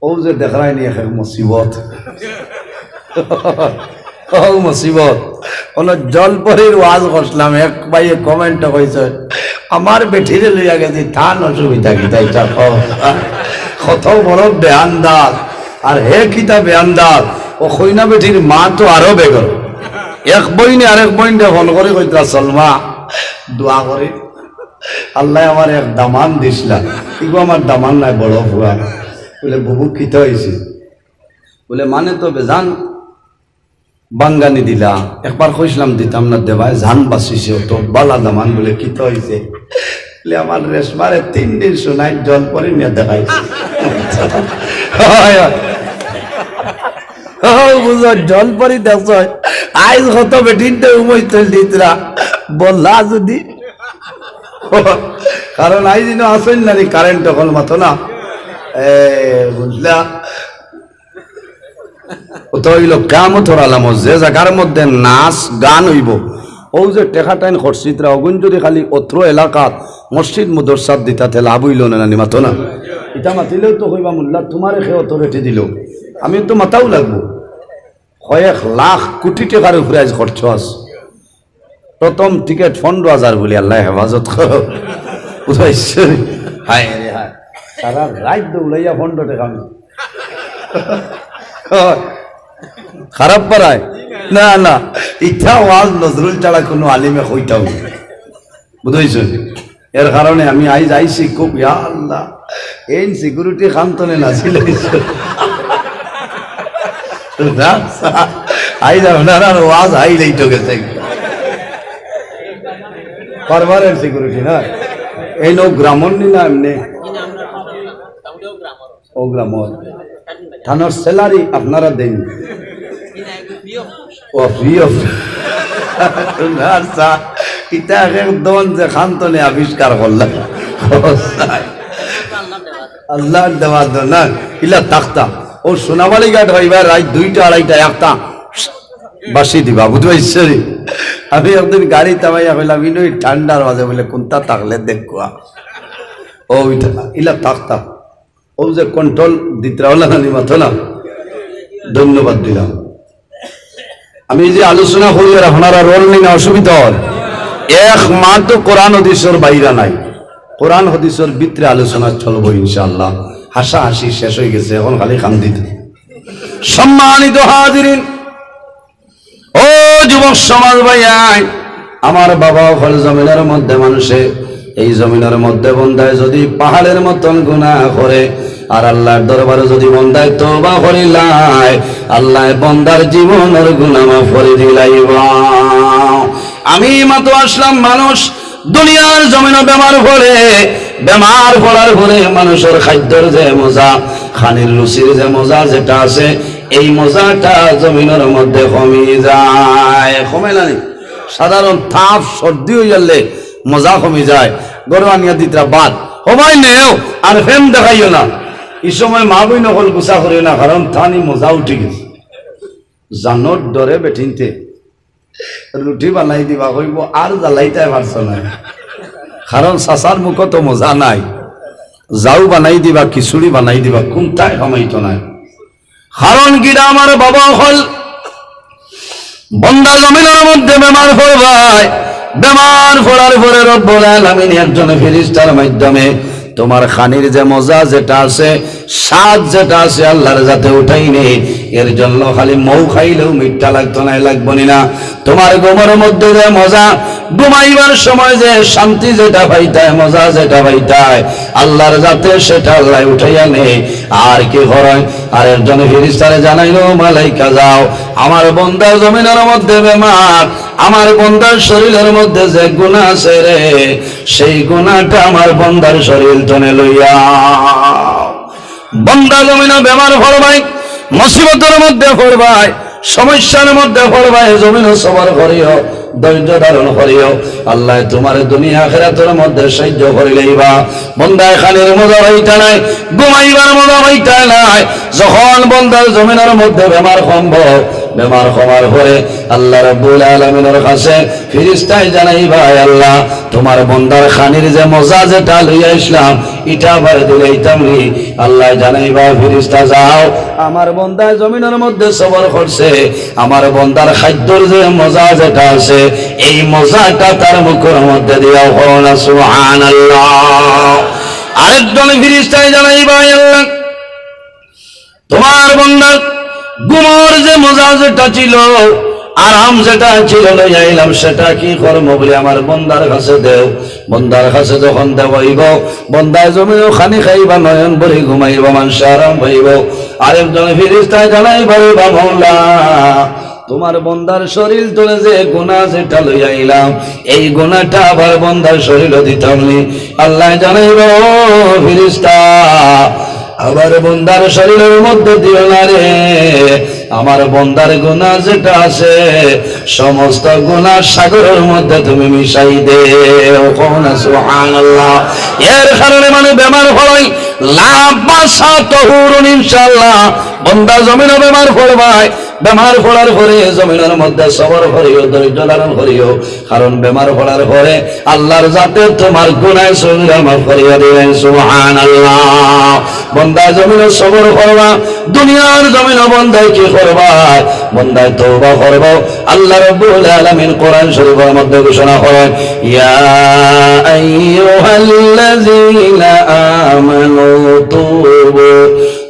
ও যে দেখায়নি এক মুসিবত ও মুসিবত কোন জলপরির ওয়াজ করছিলাম এক ভাইয়ে কমেন্ট কইছে আমার বেঠিরে লইয়া গেছি থান অসুবিধা কি তাই কত বড় বেয়ানদার আর হে কিতা বেয়ানদার ও কইনা বেঠির মা তো আরো বেগর এক বইনে আরেক বইনে ফোন করে কইতা সলমা দোয়া করে আল্লাহ আমার এক দামান দিছিলা কিন্তু আমার দামান নাই বড় হুয়া বলে বহু কিতা হয়েছে বলে মানে তো বেজান বাঙ্গানি দিলা একবার কইছিলাম দিতাম না দেবায় জান বাঁচিছে তো বালা দামান বলে কিতা হয়েছে বলে আমার রেশমারে 3 দিন শোনাই জল পরে নিয়ে দেখাইছে বুঝো জল পরি দেখ আইজ কত বেটিনটা উমৈতল দিতরা বললা যদি কারণ আইজ দিন আসেন না কারেন্ট তখন মতো না বুঝলা তো হইল কামতর আলাম যে জায়গার মধ্যে নাচ গান হইব ও যে টেকা টাইন খরচিত্রা অগুন যদি খালি অত্র এলাকাত মসজিদ মুদরসাদ দিতাতে লাভ হইল না নানি মাতো না এটা মাতিলেও তো হইবা মোল্লা তোমারে খে অথরিটি দিল আমি তো মাতাও লাগবো কয়েক লাখ কোটি টাকার উপরে আজ খরচ আস প্রথম টিকিট 15,000 বলি আল্লাহ হেফাজত করো বুঝাইছে হায় রে হায় সারা রাত দৌড়াইয়া 15 টাকা আমি খারাপ পারায় না না ইচ্ছা ওয়াজ নজরুল ছাড়া কোনো আলিমে হইতাও বুঝাইছ এর কারণে আমি আইজ আইসি খুব ইয়া আল্লাহ এই সিকিউরিটি খান্তনে নাছিল আইজ আপনার ওয়াজ আইলেই তো গেছে পারবারের সিকিউরিটি না এই নো গ্রামর নি না এমনি ও গ্রামর থানার স্যালারি আপনারা দেন ও ফ্রি অফ ইটা একদম যে খান্তনে আবিষ্কার করলাম আল্লাহ দেওয়া না ইলা তাক্তা ও সোনাবাড়ি ঘাট হইবার রাত 2টা 2:30 একটা বাসি দিবা বুঝতে আমি একদিন গাড়ি তামাইয়া কইলাম ইনই ঠান্ডার মাঝে বলে কোনটা থাকলে দেখবা ও ইলা তাক্তা ও যে কন্ট্রোল দিতরা হল না মাথো না ধন্যবাদ দিলাম আমি যে আলোচনা করি আর আপনারা রোল নিন অসুবিধা হয় এক মাত্র কোরআন হাদিসের বাইরে নাই কোরআন হাদিসের ভিতরে আলোচনা চলবো ইনশাআল্লাহ হাসা হাসি শেষ হয়ে গেছে এখন খালি কান্দিতে সম্মানিত হাজিরিন ও যুবক সমাজ ভাই আমার বাবা হল জমিনের মধ্যে মানুষে এই জমিনের মধ্যে বন্দায় যদি পাহাড়ের মতন গুনাহ করে আর আল্লাহর দরবারে যদি বন্দায় তওবা করিলাই আল্লাহ বন্দার জীবনের গুনাহ মাফ করে দিলাইবা আমি মাত্র আসলাম মানুষ দুনিয়ার জমিনে বেমার পড়ার পরে মানুষের খাদ্যের যে মজা খানির রুচির যে মজা যেটা আছে এই মজাটা জমিনের মধ্যে কমে যায় কমে না সাধারণ তাপ সর্দি হয়ে গেলে মজা কমে যায় গরু আনিয়া দিতরা বাদ হবাই নেও আর ফেম দেখাইও না এই সময় মা বই নকল গুছা করিও না কারণ থানি মজা উঠে গেছে জানোর ডরে বেঠিনতে রুটি বানাই দিবা কইব আর জ্বালাইতে পারছ না কারণ চাচার মুখ তো মজা নাই যাও বানাই দিবা খিচুড়ি বানাই দিবা কোনটাই কামাইতো নাই কারণ গিরা আমার বাবা হল বন্দা জমিনের মধ্যে বেমার পড়বায় বেমার পড়ার পরে রব্বুল আলামিন একজন ফেরেশতার মাধ্যমে তোমার খানির যে মজা যেটা আছে স্বাদ যেটা আছে আল্লাহর যাতে উঠাই নেই এর জন্য খালি মৌ খাইলেও মিঠা লাগতো না লাগবো না তোমার গোমর মধ্যে যে মজা ঘুমাইবার সময় যে শান্তি যেটা পাইতায় মজা যেটা পাইতায় আল্লাহর যাতে সেটা আল্লাহ উঠাইয়া নেই আর কি হয় আর এর জন্য ফেরেশতারে জানাইলো মালাইকা যাও আমার বন্দার জমিনের মধ্যে বেমার আমার বন্দার শরীরের মধ্যে যে গুনাহ আছে রে সেই গুনাহটা আমার বন্দার শরীর তনে লইয়া বন্দা জমিনে বেমার পড়বাই মুসিবতের মধ্যে পড়বাই সমস্যার মধ্যে পড়বাই জমিনে সবার করিও ধৈর্য ধারণ করিও আল্লাহ তোমার দুনিয়া আখিরাতের মধ্যে সাহায্য করিলেইবা বন্দায় খানির মজা হইতা নাই ঘুমাইবার মজা হইতা নাই যখন বন্দার জমিনের মধ্যে বেমার কমব বেমার হওয়ার পরে আল্লাহ রাব্বুল আলামিনের কাছে ফেরেশতায় জানাইবা আল্লাহ তোমার বান্দার খানির যে মজা যেটা লইয়া ইসলাম এটা আবার দিলাইতাম রে। আল্লাহ জানাইবা ফেরেশতা যাও আমার বান্দা জমিনের মধ্যে সবর করছে, আমার বান্দার খাদ্যর যে মজা যেটা আছে এই মজাটা তার মুখের মধ্যে দিয়াও হন সুবহানাল্লাহ। আরেকজন ফেরেশতায় জানাইবা আল্লাহ তোমার বান্দার ঘুমর যে মজা যেটা ছিল আরাম যেটা ছিল লইয়া আইলাম সেটা কি করবো বলে আমার বন্দার কাছে দেও। বন্দার কাছে যখন দেওয়াইব বন্দায় জমিও খানি খাইবা নয়ন ভরে ঘুমাইব মানুষ আরাম পাইব। আরেকজন ফেরেশতায় জানাইবা রে মাওলা তোমার বন্দার শরীর তোলে যে গুনাহ যেটা লইয়া আইলাম এই গুনাহটা আবার বন্দার শরীরও দিতাম নি। আল্লাহ জানাইবা ও ফেরেশতা আবার বন্দার শরীরের মধ্যে দিও না রে, আমার বন্দার গুনাহ যেটা আছে সমস্ত গুনাহ সাগরের মধ্যে তুমি মিশাই দেও। সুবহানাল্লাহ। এর কারণে মানে বেমার হয় লাভ বাসা তহুরুন ইনশাআল্লাহ বন্দা জমিনে বেমার পড়বায় বেমার পড়ার পরে জমিনের মধ্যে সবর করিও ধৈর্য ধারণ করিও, কারণ বেমার পড়ার পরে আল্লাহর জাতে তোমার গুনাহ সগীরা মাফ করিয়া দিবেন। সুবহানাল্লাহ। বন্দা জমিনে সবর করবা, দুনিয়ার জমিনে বন্দায় কি করবা বন্দায় তওবা করবা। আল্লাহ রাব্বুল আলামিন কোরআন শরীফের মধ্যে ঘোষণা করেন ইয়া আইয়ুহাল্লাযীনা আমানু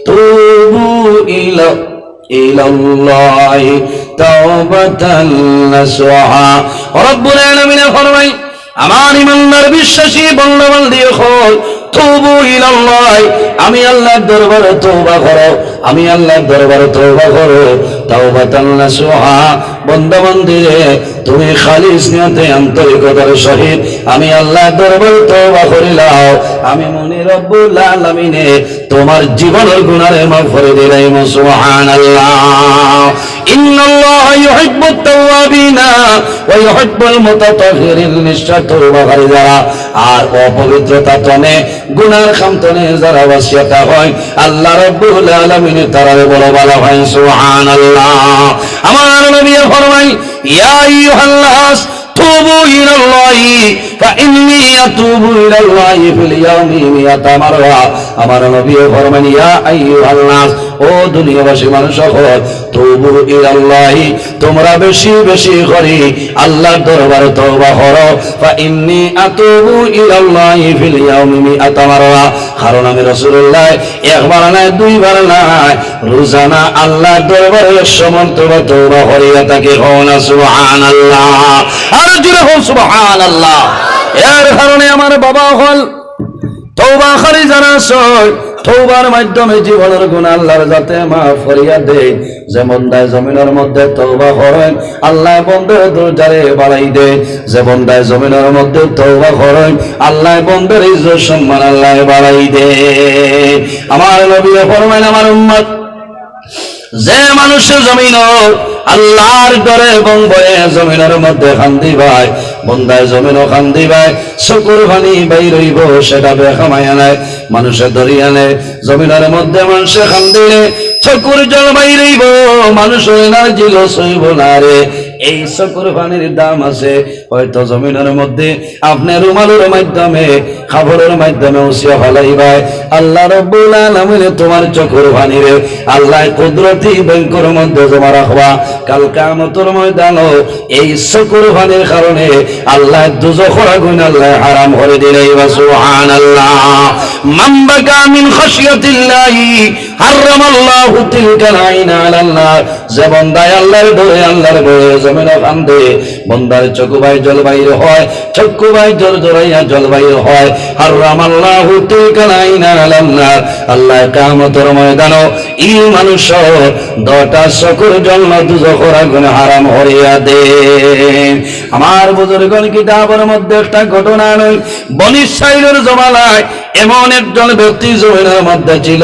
তুবু ইলাল্লাহি তাওবাতান নাসুহা। রব্বুল আলামিন ফরমায় আমার ইমানদার বিশ্বাসী বান্দা-বান্দী হল তুবু ইলাল্লাহ আমি আল্লাহর দরবারে তওবা করো, আমি আল্লাহর দরবারে তওবা করো তাওবাতান নাসুহা। বান্দা-বান্দী রে তুমি খালিস নিয়তে আন্তরিকতার সহিত আমি আল্লাহর দরবারে তওবা করিলাও, আমি মনে রব্বুল আলামিনে তোমার জীবনের গুনাহ মাফ করে দিলাম। সুবহানাল্লাহ। ইন্নাল্লাহা ইউহিব্বুত তাওয়াবিনা ওয়া ইউহিব্বুল মুতাতাহহিরিন। নিশ্চয় তওবাকারী যারা আর অপবিত্রতা তনে গুনার খামতনে যারা ওয়াসিয়াতা হয় আল্লাহ রাব্বুল আলামিন তারারে বড় ভালো হয়। সুবহানাল্লাহ। আমার নবী ফরমায় ইয়া আইয়ুহান নাস তুবু ইলাল্লাহি ফাইন্নী আতুবু ইলাল্লাহি ফিল ইয়াউমি মিয়াতা মাররা। আমার নবী ফরমান ইয়া আইয়ুহান নাস ও দুনিয়াবাসী মানুষ সকল তুবু ইলাল্লাহি তোমরা বেশি বেশি করে আল্লাহর দরবারে তওবা করো। ফাইন্নী আতুবু ইলাল্লাহি ফিল ইয়াউমি মিয়াতা মাররা। কারণ আমি রাসূলুল্লাহ একবার নয় দুইবার নয় রোজানা আল্লাহর দরবারে 100 মর্তবা তওবা করিয়া থাকি। সুবহানাল্লাহ। আর জোরে হোক সুবহানাল্লাহ। এর কারণে আমার বাবা হল তওবাকারী যারা আছে তওবার মাধ্যমে জীবনের গুনাহ আল্লাহর যাতে মাফ করিয়া দেয়। যেমন দায় জমিনের মধ্যে তওবা করেন আল্লাহ বন্দের দরজারে বাড়াই দেয়, যে বন্দায় জমিনের মধ্যে তওবা করেন আল্লাহ বন্দের ইজ্জত সম্মান আল্লাহ বাড়াই দেয়। আমার নবী ফরমান আমার উম্মত যে মানুষের জমিন আল্লাহর ডরে এবং ভয়ে জমিনের মধ্যে খান্দি ভাই বন্দায় জমিনও খান্দি ভাই চকুর পানি বাইর হইব সেটা বেখামায়া নাই মানুষের দরিয়া নেই। জমিনের মধ্যে মানুষে খান্দিলে চকুর জল বাইর হইব মানুষের এনার্জি লস হইব না রে। এই চকুর পানির দাম আছে হয়তো জমিনের মধ্যে আপনি রুমালের মাধ্যমে খাবারের মাধ্যমে উসিয়া ফেলাইবাই আল্লাহ রাব্বুল আলামিন তোমার চকুর পানিরে আল্লাহ কুদরতি ব্যাংকের মধ্যে জমা রাখবা। কাল কিয়ামতের ময়দানে এই চকুর পানির কারণে আল্লাহ দুজখের আগুন আল্লাহ হারাম করে দিলেন। সুবহানাল্লাহ। মান বাকা মিন খাশিয়াতিল্লাহি হারামাল্লাহু তিলকাল আইনা আলান নার। যে বান্দা আল্লাহর ভয়ে জমিনে কান্দে বন্দার চক্ষু বাই জল বাইর হয়, চক্ষু বাই জল জড়াইয়া জল বাইর হয়। হারামাল্লাহু তিলকাল আইনা আলান নার। আল্লাহ কিয়ামতের ময়দানে এই মানুষ 10টা চক্ষুর জন্য দুজখের আগুন হারাম করিয়া দেন। আমার বুজুর্গগণ কিতাবের মধ্যে একটা ঘটনা নয় বনি ইসরাইলের জমানায় এমন একজন ব্যক্তি জমিনের মধ্যে ছিল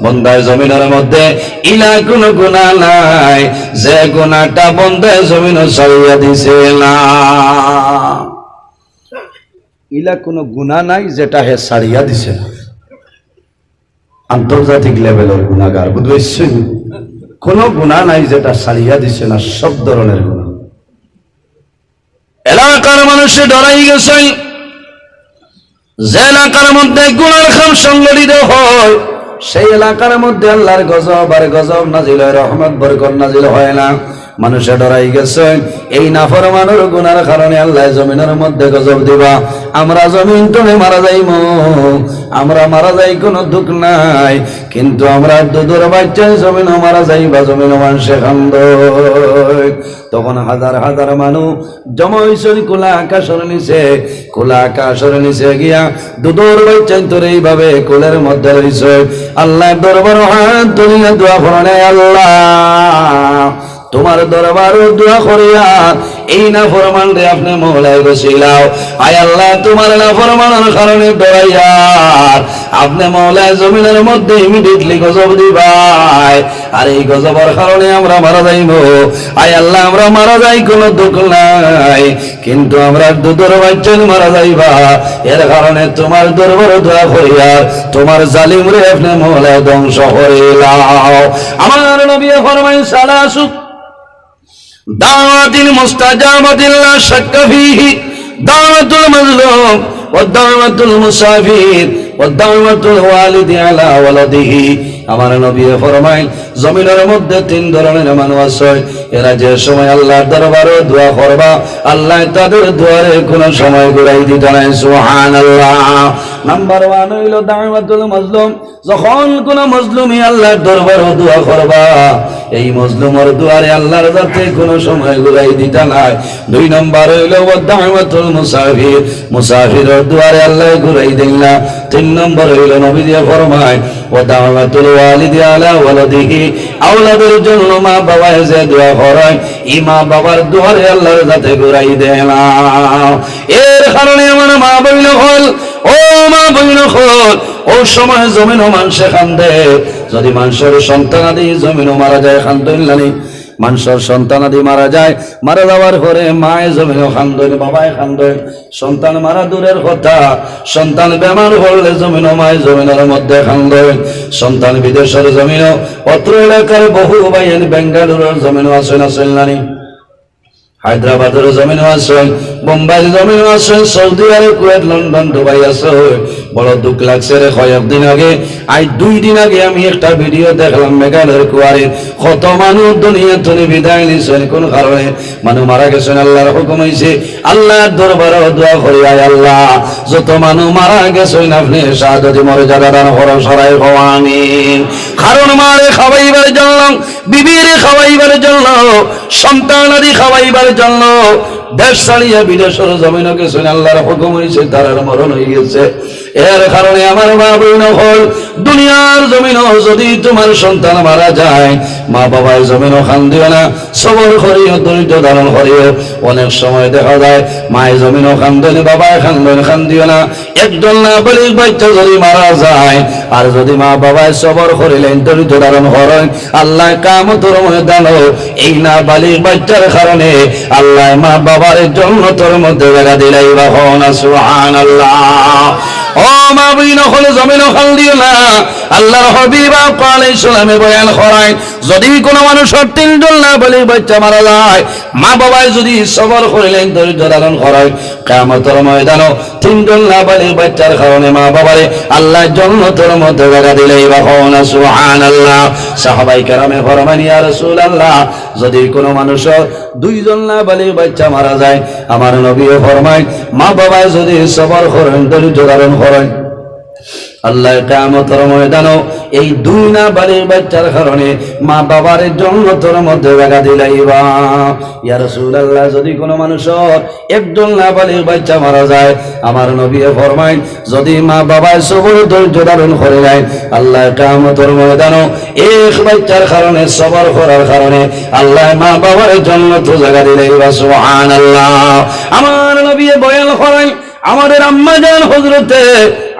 বন্দায় জমিনের মধ্যে ইলা কোনো গুনাহ নাই যে গুনাহটা বন্দায় জমিন ছাড়িয়া দিছে না। ইলা কোনো গুনাহ নাই যেটা হে ছাড়িয়া দিছে না। আন্তর্জাতিক লেভেলের গুনাহগার বুঝছেন কোনো গুনাহ নাই যেটা ছাড়িয়া দিছে না, সব ধরনের গুনাহ। এলাকার মানুষে ডরাই গেছে, যে এলাকার মধ্যে গুনার কাম সংগঠিত হয় সেই এলাকার মধ্যে আল্লাহর গজব আর গজব নাজিল হয়, রহমত বরকত নাজিল হয় না। মানুষে ডরাই গেছে এই নাফরমানের গুনার কারণে আল্লাহ জমিনের মধ্যে গজব দিবা, আমরা জমিন টনে মারা যাইব, আমরা মারা যাই কোনো দুঃখ নাই, কিন্তু আমরা দুধের বাচ্চায় জমিনও মারা যাইবা, জমিনও মানুষে খান্দ। তখন হাজার হাজার মানুষ জমা হইছেন খোলা আকাশের নিচে, খোলা আকাশের নিচে গিয়া দুধের বাচ্চায় তোর এইভাবে কোলের মধ্যে রয়েছে। আল্লাহ দরবার হাত তুলিয়া দোয়া করেন, আল্লাহ তোমার দরবার দোয়া করিয়া এই না ফরমান রে আপনি মহলায় বসিলাও। আয় আল্লাহ তোমার না ফরমানের কারণে ডরাইয়া আপনি মহলায় জমিনের মধ্যে ইমিডিয়েটলি গজব দিবাই, আর এই গজবের কারণে আমরা মারা যাইব। আয় আল্লাহ আমরা মারা যাই কোনো দুঃখ নাই, কিন্তু আমরা দুধের বাচ্চান মারা যাইবা, এর কারণে তোমার দরবার দোয়া করিয়া তোমার জালিম রে আপনি মহলায় ধ্বংস করিলাও। আমার নবী ফরমাই সালাসু দাওয়াতিল মুস্তাজাবাতিল লা শাক্কা ফীহি দাওয়াতুল মাজলুম ওয়া দাওয়াতুল মুসাফির ওয়া দাওয়াতুল ওয়ালিদি আলা ওয়ালাদিহি। আমার নবী ফরমাইল জমিনের মধ্যে তিন ধরনের মানুষ আছে, এরা যে সময় আল্লাহর দরবারে দোয়া করবা আল্লাহ তাদের দুয়ারে কোনো সময় ঘুরাই দিতে নাই। সুবহানাল্লাহ। নাম্বার 1 হইল দাওয়াতুল মাজলুম, যখন কোন মজলুমি আল্লাহর দরবারে দোয়া করবা এই মজলুমের দুয়ারে আল্লাহর যাতে কোনো সময় ঘুরাই দিতে নাই। 2 নম্বর হইল দাওয়াতুল মুসাফির, মুসাফিরের দুয়ারে আল্লাহ ঘুরাই দেন না। 3 নম্বর হইল নবী দিয়ে ফরমায় ওয়া দাওয়াতুল ওয়ালিদি আলা ওয়ালাদিহি, আওলাদের জন্য মা বাবা যে দোয়া করে এই মা বাবার দুয়ারে আল্লাহর যাতে ঘুরাই দেয় না। এর কারণে আমার মা বইল হল, ও মা বইল হল, ও সময় জমিনও মানুষে কান্দে, যদি মানুষের সন্তানাদি জমিনও মারা যায় কান্দনি, মানুষের সন্তানাদি মারা যায়, মারা যাওয়ার পরে মায়ে জমিনও কান্দন, বাবায় কান্দন, সন্তান মারা দূরের কথা, সন্তান বেমার হলে জমিনও মায় জমিনের মধ্যে কান্দন, সন্তান বিদেশের জমিনও, অত্র এলাকার বহু ভাইয়ের বেঙ্গালুরুর জমিনও আসেন আসেন নানি, হায়দ্রাবাদের জমিনও আছেন, বোম্বাইয়ের জমিনও আছেন, সৌদি আরব, কুয়েত, লন্ডন, দুবাই আছে। বড় দুঃখ লাগছে রে, কয়েকদিন আগে 2 দিন আগে আমি একটা ভিডিও দেখলাম মেঘালয়ের কুয়ারে কত মানুষ দুনিয়া থেকে বিদায় নিয়েছেন কোন কারণে, মানুষ মারা গেছেন, আল্লাহর হুকুম হয়েছে আল্লাহর দরবারে দোয়া করি, আয় আল্লাহ যত মানুষ মারা গেছেন আপনি শাহাদাতি মর্যাদা দান করো, সরাই আমিন। কারণ মারে খাওয়াইবার জন্য, বিবিরে খাওয়াইবার জন্য, সন্তান আদি খাওয়াইবার জন্য দেশ ছাড়িয়া বিদেশের জমিন গেছেন, আল্লাহর হুকুম হয়েছে তার মরণ হয়ে গেছে। এর কারণে আমার মা বোন হল দুনিয়ার জমিন যদি তোমার সন্তান মারা যায় মা বাবার জমিনও খান দিও না, সবর করিও, ধৈর্য ধারণ করিও। অনেক সময় দেখা যায় মায়ের জমিনও খান দেন, বাবায় খান দিও না। একজন না বালিক বাচ্চা যদি মারা যায় আর যদি মা বাবায় সবর করিলেন, ধৈর্য ধারণ করেন, আল্লাহ কিয়ামতের ময়দানে এই না বালিক বাচ্চার কারণে আল্লাহ মা বাবার জান্নাতের মধ্যে জায়গা দিলাইবা। সুবহানাল্লাহ। ও মা বইন হলে জমিনও খান দিও না। আল্লাহর হাবিব আলাইহিস সালামে বয়ান করেন, যদি কোনো মানুষের 3 জন না বলে বাচ্চা মারা যায়, মা বাবায় যদি সবর করিলেন, ধৈর্য ধারণ করেন, কিয়ামতের ময়দানে 3 জন না বলে বাচ্চার কারণে মা বাবারে আল্লাহ জান্নাতের মধ্যে জায়গা দিলাইবা। সুবহানাল্লাহ। সাহাবায়ে কেরামে ফরমান, ইয়া রাসূলুল্লাহ যদি কোনো মানুষের 2 জন না বলে বাচ্চা মারা যায়, আমার নবীও ফরমায় মা বাবায় যদি সবর করেন, ধৈর্য ধারণ করেন, আল্লাহ কিয়ামতের ময়দানে এই 2 না বালিক বাচ্চার কারণে মা বাবার জান্নাতের মধ্যে জায়গা দিলাইবা। ইয়া রাসূলুল্লাহ যদি কোনো মানুষের 1 জন না বালিক বাচ্চা মারা যায়, আমার নবী ফরমায় যদি মা বাবার সবর ধৈর্য ধারণ করে যায়, আল্লাহ কিয়ামতের ময়দানে এক বাচ্চার কারণে সবর করার কারণে আল্লাহ মা বাবার জান্নাতে জায়গা দিলাইবা। সুবহানাল্লাহ। আমার নবী বয়ান করেন, আমাদের আম্মা জান হযরতে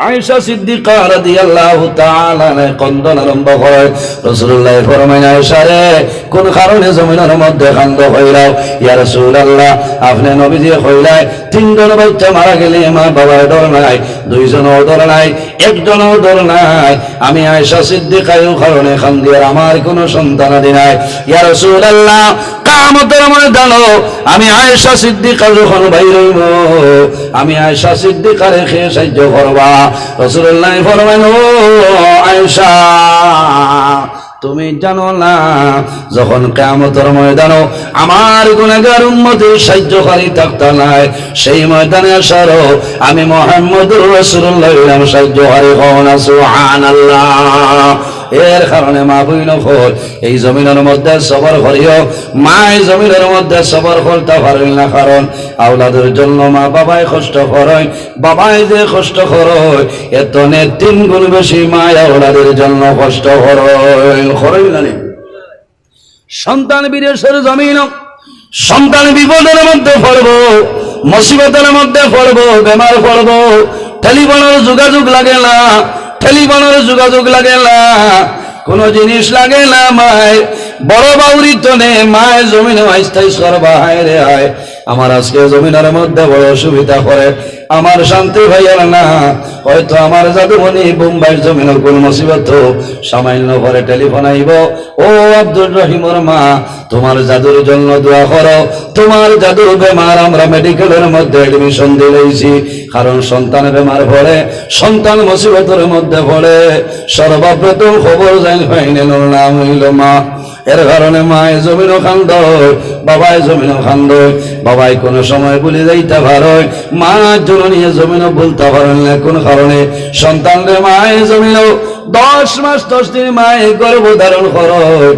আয়েশা সিদ্দিকা রাদিয়াল্লাহু তাআলা কন্দন আরম্ভ করে। রাসূলুল্লাহ ফরমায়, আয়েশা রে, কোন কারণে জমিনের মধ্যে কান্দ হইলাও? ইয়া রাসূলুল্লাহ, আপনি নবীজি কইলাই তিনজন বাচ্চা মারা গেলে মা বাবার ডর নাই, দুইজনও ডর নাই, একজনও ডর নাই। আমি আয়েশা সিদ্দিকাও কারণে কান্দি, আর আমার কোনো সন্তানাদি নাই। ইয়া রাসূলুল্লাহ, কিয়ামতের ময়দানে আমি আয়েশা সিদ্দিকা যখন বাইর হইব, আমি আয়েশা সিদ্দিকা রেখে সাহায্য করবা। রাসূলুল্লাহ ফরমায়, ও আয়েশা, তুমি জানো না যখন কিয়ামতের ময়দানে আমার গুনাহগার উম্মতের সাহায্যকারী থাকতে নাই, সেই ময়দানে আসারও আমি মুহাম্মদুর রাসূলুল্লাহ সাহায্যকারী হও না। সুবহানাল্লাহ। এর কারণে মা বইন হল এই জমিনের মধ্যে সবর করিও। মা এই জমিনের মধ্যে সবর করতে পারেন না, কারণ আওলাদের জন্য মা বাবাই কষ্ট করেন। বাবাই যে কষ্ট করেন এত নে 3 গুণ বেশি মা আওলাদের জন্য কষ্ট করেন না। সন্তান বিদেশের জমিন, সন্তান বিপদের মধ্যে পড়বো, মুসিবতের মধ্যে পড়বো, বেমার পড়বো, টেলিফোনের যোগাযোগ লাগে না, টেলিফোনের যোগাযোগ লাগে না, কোন জিনিস লাগে না। মায় বড় বাউরি তো নে মায় জমিনে আইস্তাই সরবা। হায় রে হায়, আমার আজকে জমিনের মধ্যে বড় অসুবিধা করে, আমার শান্তি ভাইয়ার না। হয়তো আমার জাদুমণি বোম্বাইয়ের জমিনের কোন মুসিবত সামান্য করে টেলিফোন আইব, ও আব্দুর রহিমর মা, তোমার জাদুর জন্য দোয়া করো, তোমার জাদুর বেমার আমরা মেডিকেলের মধ্যে এডমিশন দিয়েছি। কারণ সন্তান বেমার পড়ে, সন্তান মুসিবতের মধ্যে পড়ে, সর্বপ্রথম খবর যাই ফাইনাল নাম হইল মা। এর কারণে মায় জমিনও কান্দয়, বাবায় জমিনও কান্দয়। বাবাই কোনো সময় বলে যাইতে পারো, মা জননী জমিনও বলতে পারেন না। কোন কারণে? সন্তান রে মায় জমিনও 10 মাস 10 দিন মায়ে গর্ভ ধারণ করয়,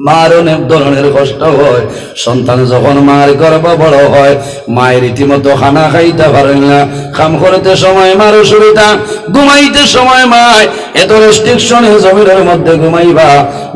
মার অনেক ধরনের কষ্ট হয়। সন্তান যখন মার গর্ভ বড় হয়, মায়ের রীতিমতো খানা খাইতে পারেন না, কাম করতে সময় মার অসুবিধা, ঘুমাইতে সময় মায় এত রেস্ট্রিকশনে জমিনের মধ্যে ঘুমাইবা,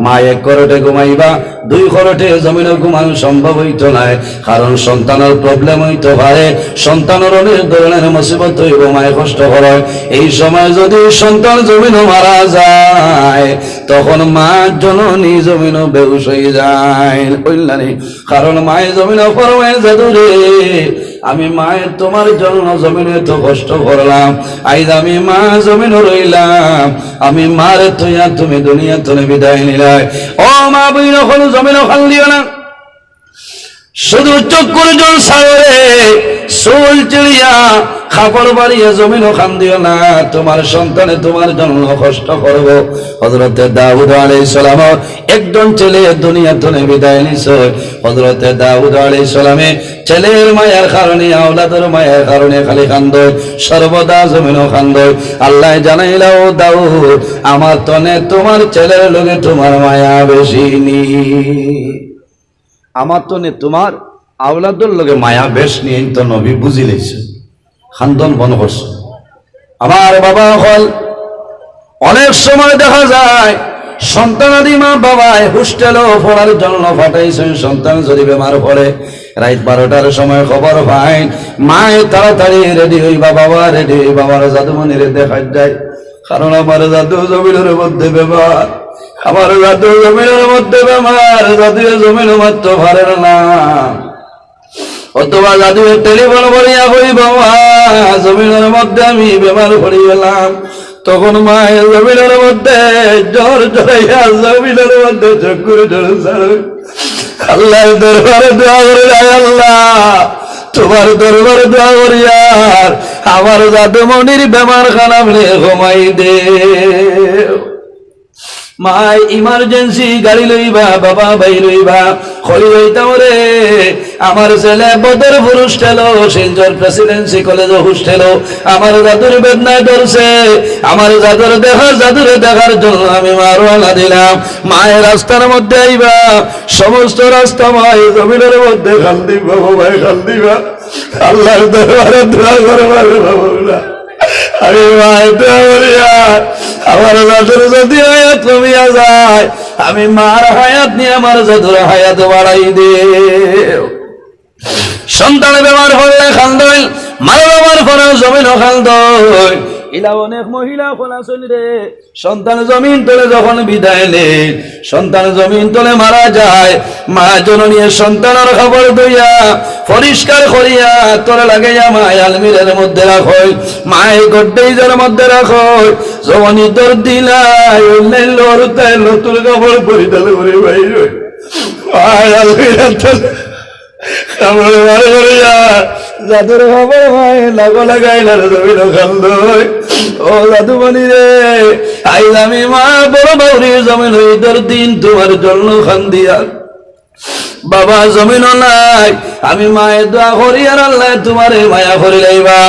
মা 1 করোটে ঘুমাইবা, 2 করোটে জমিনে ঘুমানো সম্ভব হইতো না। কারণ সন্তানের প্রবলেম হইতে পারে, সন্তানের অনেক ধরনের মুসিবত হইব, মায়ে কষ্ট করে। এই সময় যদি সন্তান জমিনে মারা যায়, তখন মা জননী জমিনে বেহুশ হয়ে যায়, কইলানি। কারণ মায়ের জমিনে ফরমায়, জাদুরে আমি মায়ের তোমার জন্য জমিনে তো কষ্ট করলাম, আইজ আমি মা জমিনে রইলাম, আমি মারে তুইয়া তুমি দুনিয়া তুমি বিদায় নিলাই। ও মা বই এখন জমিনে খাল দিও না, শুধু চক্ষুর জল সাগরে চুল চিড়িয়া খাপড় বাড়িয়ে জমিনও খান দিও না, তোমার সন্তানে তোমার জন্য কষ্ট করব। হযরতে দাউদ আলাইহিস সালাম একজন ছেলে দুনিয়া থেকে বিদায় নিছে। হযরতে দাউদ আলাইহিস সালামে ছেলের মায়ের কারণে, আওলাদের মায়ের কারণে খালি কান্দয়, সর্বদা জমিনও কান্দয়। আল্লাহ জানাইলা, ও দাউদ, আমার তনে তোমার ছেলের লগে তোমার মায়া বেশি নি, আমার তো নে তোমার আওলাদের লগে মায়া বেশ নিয়ে তো নবী বুঝি লইছে, খান্দন বন করছে। আমার বাবা হল অনেক সময় দেখা যায় সন্তানাদি মা বাবায় হোস্টেলও পড়ার জন্য পাঠাইছেন। সন্তান যদি বেমার পড়ে, রাত 12টার সময় খবর পায়, মায়ে তাড়াতাড়ি রেডি হইবা, বাবা রেডি হই, বাবার জাদুমণিরে দেখা যায়। কারণ আমার জাদু জমিনের মধ্যে বেমার, আমার জাদু জমিনের মধ্যে বেমার, জাদু জমিন মারতে পারে না। অথবা জাদু টেলিফোন করিয়া কই, বাবা জমিনের মধ্যে আমি বেমার পড়ে গেলাম। তখন মায়ের জমিনের মধ্যে জ্বর জড়াইয়া জমিনের মধ্যে চক্ষুর জল ছাড়ে, আল্লাহর দরবারে দোয়া করে, আল্লাহ তোমার দরবারে দোয়া করি, আর আমার জাদুমণির বেমার খানা ঘুমাই দে। মাই ইমার্জেন্সি গাড়ি লইবা, বাবা ভাই লইবা, কই লইতাম রে, আমার ছেলে বদর hostel, Silchar Presidency College hostel, আমার জাদুর বেদনায় ধরছে, আমার জাদুর জাদুরে দেখার জন্য আমি মারওয়ালা দিলাম। মায়ের রাস্তার মধ্যে আইবা, সমস্ত রাস্তা মায়ের জমিনের মধ্যে খাল দিবা, ভাই খাল দিবা, আল্লাহর দরবারে দোয়া করবার বাবা। আমি মায়ের দোয়া করি, আমার জাদুর যদি হায়াত কমিয়া যায়, আমি মার হায়াত নিয়ে আমার জাদুর হায়াত বাড়াই দে। সন্তান বেমার হলে খান্দই, মার বেমার পরে জমিনও খান্দই, ইলা অনেক মহিলা খোলাছল রে সন্তান জমিন তলে যখন বিদায় নেয়, সন্তান জমিন তলে মারা যায়, মা জননী সন্তানের খবর দইয়া পরিষ্কার করিয়া তোর লাগাইয়া মায় আলমিরের মধ্যে রাখো, মায়ের গড্ডেইজের মধ্যে রাখো। জমনি তোর দিলাই অন্যান্য হরুতায় নতুন খবর পরিধান করে বাইর মায় আলমিরের আমার মারে করিয়া জাদুর খবর হয় লাগো লাগাই না জমিন খান্দ ও জাদু বনি রে আইজ আমি মা বড় বৌরি জমিন হই তোর দিন তোমার জন্য খান্দিয়া বাবা জমিন নাই, আমি মায়ের দোয়া করি আর আল্লাহ তোমারে মায়া করি লাইবা।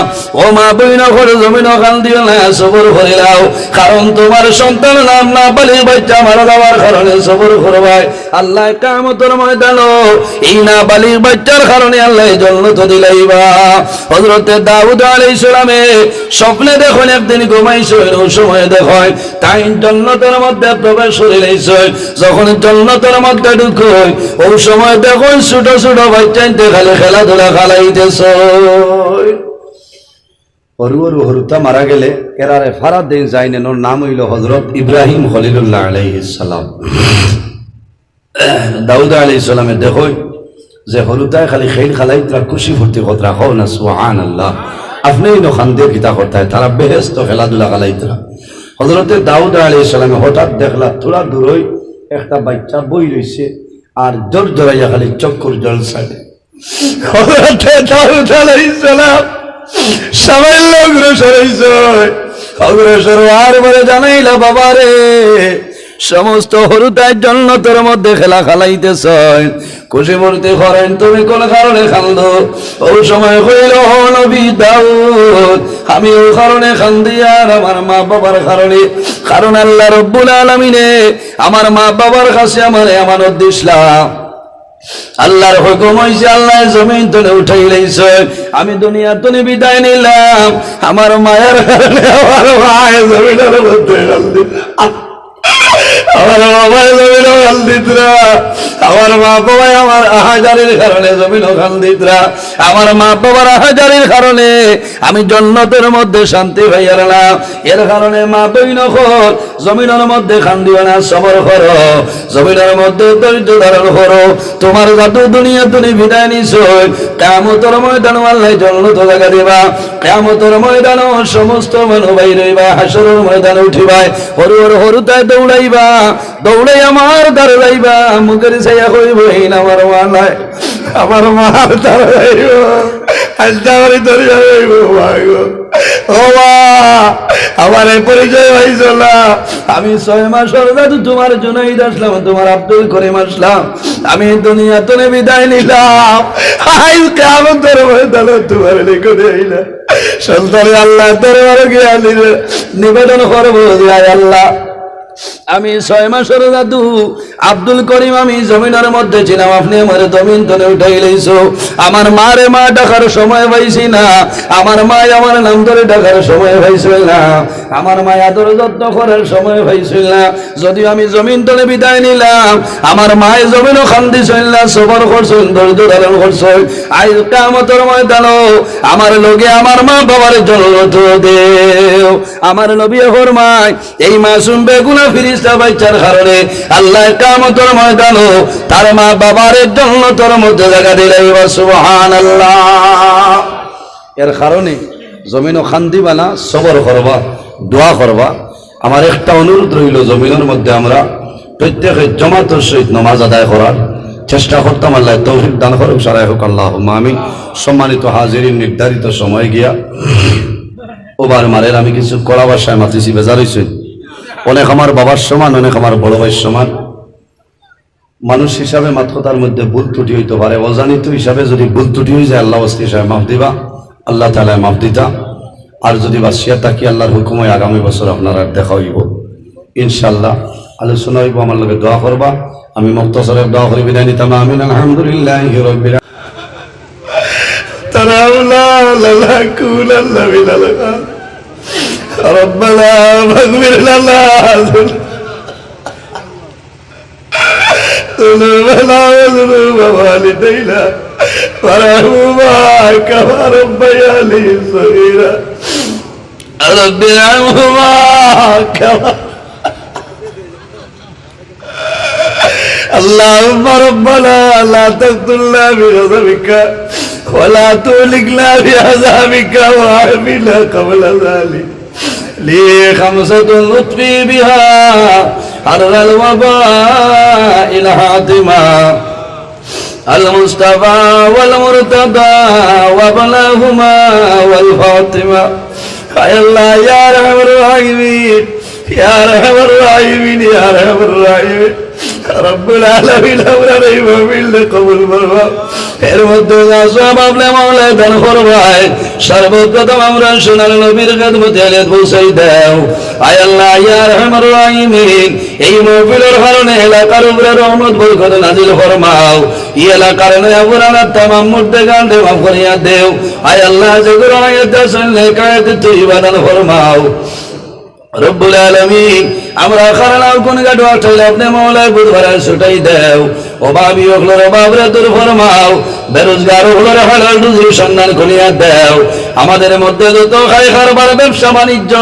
ও মা বইন করে জমিন খান দিও না, সবর করে লাও, কারণ তোমার সন্তান নাম না পালি বাচ্চা মারা যাওয়ার কারণে সবর করবাই। আল্লাহ কিয়ামতের ময়দানে এই না বালির বাচ্চার কারণে আল্লাহ জান্নাত দিলাইবা। হযরতে দাউদ আলাইহিস সালামে স্বপ্নে দেখেন একদিন ঘুমাইছে, ওই সময় দেখেন তাই জান্নাতের মধ্যে প্রবেশ করে লাইছে। যখন জান্নাতের মধ্যে ঢুকে ওই সময় দেখুন ছোট ছোট বাচ্চাইতে খালি খেলাধুলা খালাইতেছে। হরু হরু হরুতা মারা গেলে এরারে ফারাদ দিন যাইনেন, ওর নাম হইল হযরত ইব্রাহিম খলিলুল্লাহ আলাইহিস সালাম। দাউদ আলাইহিস সালামে দেখুন যে হরুতায় খালি খেল খালাইতরা খুশি ফুর্তি কথা রাখো না সুবহানাল্লাহ। আপনি খান্দে গীতা করতায় তারা বেহেস্ত খেলাধুলা খালাইতরা। হযরতে দাউদ আলাইহিস সালামে হঠাৎ দেখলা থোড়া দূরই একটা বাচ্চা বই রইছে আর জোর জোরাইয়া খালি চক্কর জল ছাড়ে। হযরতে দাউদ আলাইহিস সালাম সামান্য অগ্রসর হইছে, অগ্রসর আর বলে জানাইলা বাবা রে সমস্ত হরুতার জন্য তোর মধ্যে খেলা খালাইতেছ, খুশি মূর্তি করেন তুমি কোন কারণে খান্দ? ওই সময় হইল নবী দাউদ আমি ওই কারণে খান্দি আর আমার মা বাবার কারণে, কারণ আল্লাহ রব্বুল আলামিনে আমার মা বাবার কাছে আমারে আমানত দিছিলাম। আল্লাহর হুকুম হইছে আল্লাহ জমিন তলে উঠাই লাইছে, আমি দুনিয়া তলে বিদায় নিলাম আমার মায়ের কারণে। আমার মায়ের জমিনের মধ্যে আমার বাবা জমিন খাল দিতরা, আমার মা বাবাই আমার আহাজারির কারণে জমিন খাল দিতরা, আমার মা বাবার আহাজারির কারণে আমি জান্নাতের মধ্যে শান্তি পাইয়ালাম। এর কারণে মা বই নখর জমিনের মধ্যে খান দিও না, সবর করো, জমিনের মধ্যে ধৈর্য ধারণ করো। তোমার জাদু দুনিয়া তুমি বিদায় নিছ, কিয়ামতের ময়দানে আল্লাহ জান্নাত জায়গা দিবা, কিয়ামতের ময়দানে সমস্ত মানুষ বাইর হইবা, হাসরের ময়দানে উঠিবা, হরু হরু হরুতায় দৌড়াইবা, দৌড়াই আমার দ্বার যাইবা, মুখের ছাইয়া কইব হইন আমার মা নাই, আমার মার দ্বার যাইব, আজদাবারি ধরিয়া যাইব ভাইগো। ও মা আমার এই পরিচয় হইছ না, আমি 6 মাসের দাদু তোমার জুনাইদ আসলাম, তোমার আব্দুল করিম আসলাম, আমি দুনিয়া তনে বিদায় নিলাম। আজ কিয়ামতের ময়দানে তোমার নিকটে আইলাম, সন্তানে আল্লাহ দরবারে গিয়া নিবেদন করবো যে আয় আল্লাহ আমি 6 মাসের দাদু আব্দুল করিম আমি জমিনের মধ্যে ছিলাম, আপনি আমার জমিন তলে উঠাই লাইছো। আমার মারে মা ডাকার সময় পাইছি না, আমার মা আমার নাম ধরে ডাকার সময় পাইছিল না, আমার মা আদর যত্ন করার সময় পাইছিল না। যদিও আমি জমিন তলে বিদায় নিলাম, আমার মায়ের জমিনও খান্দি ছিল না, সবর করছেন, ধৈর্য ধারণ করছেন। আজ কিয়ামতের ময়দানে আমার লগে আমার মা বাবার জান্নাত দেও। আমার নবী ফরমায় এই মাসুম বেগুনা ফিরিস্তা বাচ্চার কারণে আল্লাহ কিয়ামতের ময়দানে তার মা বাবার জান্নাতের মধ্যে জায়গা দিলাইব, সুবহানাল্লাহ। এর কারণে জমিনও খান্দিবা না, সবর করবা, দোয়া করবা। আমার একটা অনুরোধ রইল, জমিনের মধ্যে আমরা প্রত্যেকে জামাতের সহিত নামাজ আদায় করার চেষ্টা করতাম। আল্লাহ তৌফিক দান করুক, সারাই হোক আল্লাহুম্মা আমিন। সম্মানিত হাজিরিন, নির্ধারিত সময় গিয়া ওবার মারের আমি কিছু কড়া ভাষায় মাতিছি, বেজার হইছেন। অনেক আমার বাবার সমান, অনেক আমার বড় ভাইয়ের সমান। মানুষ হিসাবে মাত্র তার মধ্যে ভুল ত্রুটি হইতে পারে, অজানিত হিসাবে যদি ভুল ত্রুটি হয়ে যায় আল্লাহ ওয়াস্তি হিসাবে মাফ দিবা, আল্লাহ তাআলা মাফ দিতা। আর যদি বাসিয়া থাকি আল্লাহর হুকুম হয় আগামী বছর আপনারা দেখা হইব ইনশাআল্লাহ, আলোচনা হইব, আমার লগে দোয়া করবা। আমি মুক্তসরে দোয়া করি বিদায় নিতাম, আমিন। আলহামদুলিল্লাহি রাব্বিল আলামিন। ربنا فاغفر لنا ذنوبنا وذنوب والدينا وارحمهما كما ربياني صغيرا رب ارحمهما كما اللهم ربنا لا تقتلنا بغضبك ولا تهلكنا بعذابك وعافنا قبل ذلك لي خمسة نطفي بها حر الوباء الحاتمة المصطفى والمرتضى وابناهما والفاطمة يا الله يا رحم الراحمين يا رحم الراحمين يا رحم الراحمين রব্বুল আলামিন আমরা এই মাহফিলে কবুল করবা এর মধ্যে যা সব আপনি মাওলা দান করবাই সর্বপ্রথম আমরা সোনার নবীর খেদমতে আলিয়াত পৌঁছাই দাও আয় আল্লাহ ইয়া রাহমার রাহিমিন এই মাহফিলের কারণে এলাকার উপরে রহমত বরকত নাজিল ফরমাও এই এলাকার নয়াপুরানা তামাম মুর্দেগানকে মাফ করিয়া দেও আয় আল্লাহ যে কোরআনের শুনলে কায়েত তৈবা দান ফরমাও রব্বুল আলামিন আমরা খারাপ কোন গাড়ি উঠাইলে আপনি মাওলায় বুধবার ছুটাই দাও অভাবী হলোর অভাবরে দূর ফরমাও বেরোজগার হলোর হালাল রুজির সন্ধান করিয়া দাও আমাদের মধ্যে যত খাই কারবার ব্যবসা বাণিজ্য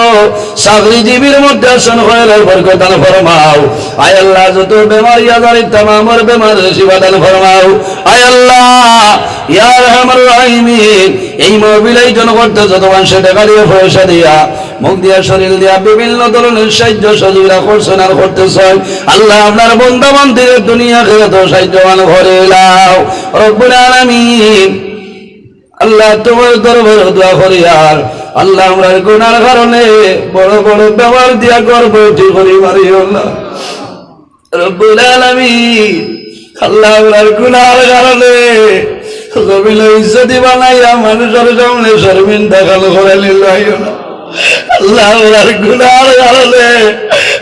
চাকরিজীবীর মধ্যে সনখয়ের বরকত দান ফরমাও আয় আল্লাহ যত বেমারি আজারি তামামের বেমার শিফা দান ফরমাও আয় আল্লাহ ইয়া রাহমার রাহিমিন এই মাহফিলেই জনগণকে যত মানুষে টাকা দিয়ে পয়সা দিয়া মুখ দিয়া শরীর দিয়া বিভিন্ন ধরনের সাহায্য সহযোগিতা করছেন আর করতেছেন আল্লাহ আপনার বন্ধু বান্ধবের দুনিয়া খেয়ে তো সাহায্যবান করে দাও রব্বুল আলামিন আল্লাহ তোমার দরবারে দোয়া করি আর আল্লাহ আমরা গুনার কারণে বড় বড় ব্যবহার দিয়া করব ঠিক করি মারিও না রব্বুল আলামিন আল্লাহ আমরা গুনার কারণে জমিন ইজ্জতি বানাইয়া মানুষের সামনে শর্মিন্দা কালো করে নিলাইও না আল্লাহ আমার গুনার কারণে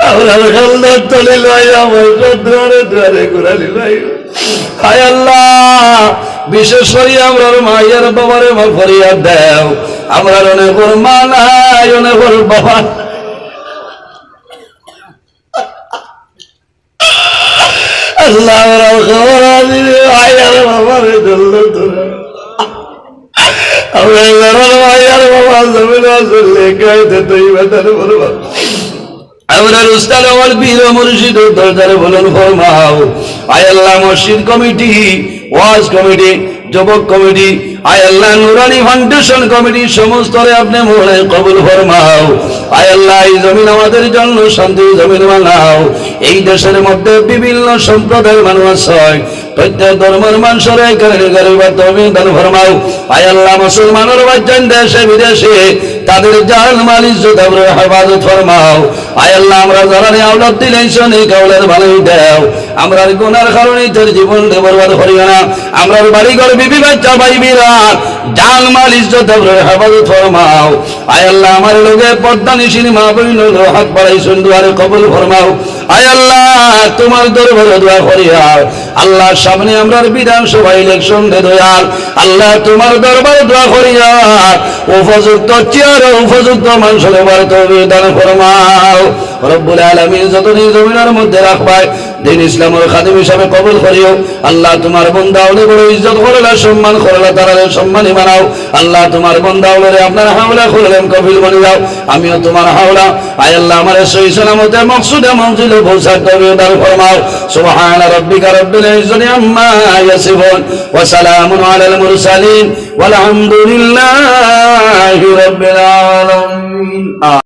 আমার খালদার তলে লইয়া আমার দুয়ারে দুয়ারে ঘুরালি লইও হায় আল্লাহ বিশেষ করে আমরা মায়ের বাবারে মাফ করিয়া দেও আমরা অনেক মা নাই অনেক বাবা আল্লাহ খবর দিলে মায়ের বাবারে ধরল ধরে আমরার উস্তাদ আমার বীর মুর্শিদ দরজারে বলুন ফরমাও আয় আল্লাহ মসজিদ কমিটি ওয়াজ কমিটি যুবক কমিটি আয় আল্লাহ নুরানি ফাউন্ডেশন কমিটি সমস্ত আপনি মোহনে কবুল ফরমাও আয় আল্লাহ এই জমিন আমাদের জন্য শান্তির জমিন বানাও এই দেশের মধ্যে বিভিন্ন সম্প্রদায়ের মানুষ হয় প্রত্যেক ধর্মের মানুষের দান ফরমাও আয় আল্লাহ মুসলমানের বাচ্চান দেশে বিদেশে তাদের জান মাল ইজ্জত হেফাজত ফরমাও আয় আল্লাহ আমরা যারা আওলাদ দিলেন এই কাউলের ভালোই দেও আমরা গুনার কারণে তোর জীবন বরবাদ করিও না আমরা বাড়িঘর বিবি বাচ্চা ভাই বিরাট জান মাল ইজ্জত হেফাজত ফরমাও আয় আল্লাহ আমার লোকে পর্দা নিশিনি মা বইন হাত বাড়াইছেন দুয়ারে কবুল ফরমাও আয় আল্লাহ তোমার দরবারে দোয়া করিয়া আল্লাহ সামনে আমরা বিধানসভা ইলেকশন দে দয়াল আল্লাহ তোমার দরবারে দোয়া করিয়া উপযুক্ত চেয়ার উপযুক্ত মানুষের তৌফিক দান ফরমাও রব্বুল আলামিন যত নিজ জমিনের মধ্যে রাখবাই দিন ইসলামের খাদিম হিসাবে কবুল করিও আল্লাহ তোমার বান্দাওলে বড় ইজ্জত করলা সম্মান করলা তারা সম্মানী বানাও আল্লাহ তোমার বান্দাওলে আপনার হাওলা করলেন কবিল বনে যাও আমিও তোমার হাওলা আয় আল্লাহ আমার সহি সালামতে মকসুদে মঞ্জিলে পৌঁছার তৌফিক দান ফরমাও সুবহান রাব্বিকা রাব্বিল ইজ্জতি আম্মা ইয়াসিফুন ওয়া সালামুন আলাল মুরসালিন ওয়াল হামদুলিল্লাহি রাব্বিল আলামিন।